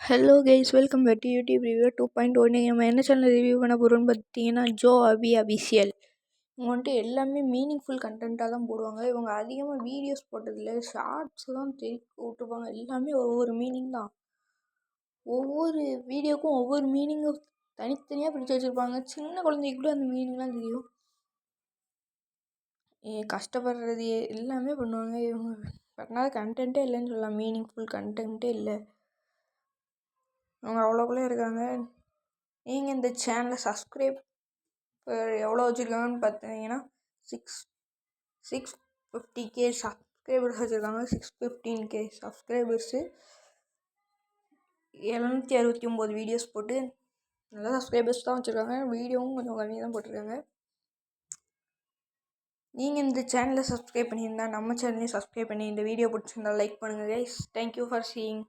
Hello guys, welcome back to YouTube review 2.1. நம்ம என்ன channel review பண்ண போகிறோம்னு பார்த்தீங்கன்னா ஜோ அபி அபிஷியல். இவங்க வந்துட்டு எல்லாமே மீனிங்ஃபுல் கண்டென்ட்டாக தான் போடுவாங்க. இவங்க அதிகமாக வீடியோஸ் போட்டதில்லை, ஷார்ட்ஸ் தான் விட்டுருப்பாங்க. எல்லாமே ஒவ்வொரு மீனிங் தான். ஒவ்வொரு வீடியோக்கும் ஒவ்வொரு மீனிங்கும் தனித்தனியாக பிடிச்சி வச்சுருப்பாங்க. சின்ன குழந்தைக்கு கூட அந்த மீனிங்லாம் தெரியும். கஷ்டப்படுறது எல்லாமே பண்ணுவாங்க. இவங்க பண்ணாத கண்டென்ட்டே இல்லைன்னு சொல்லலாம். மீனிங்ஃபுல் கண்டென்ட்டே இல்லை. அவங்க அவ்வளோக்குள்ளே இருக்காங்க. நீங்கள் இந்த சேனலை சப்ஸ்கிரைப் எவ்வளோ வச்சுருக்காங்கன்னு பார்த்தீங்கன்னா 650K சப்ஸ்கிரைபர்ஸ் வச்சுருக்காங்க. 615K சப்ஸ்கிரைபர்ஸு, 769 வீடியோஸ் போட்டு நல்லா சப்ஸ்கிரைபர்ஸ் தான் வச்சுருக்காங்க. வீடியோவும் கொஞ்சம் கம்மியாக தான் போட்டிருக்காங்க. நீங்கள் இந்த சேனலை சப்ஸ்கிரைப் பண்ணியிருந்தால் நம்ம சேனலையும் சப்ஸ்கிரைப் பண்ணி இந்த வீடியோ பிடிச்சிருந்தா லைக் பண்ணுங்கள் கைஸ். Thank you for seeing.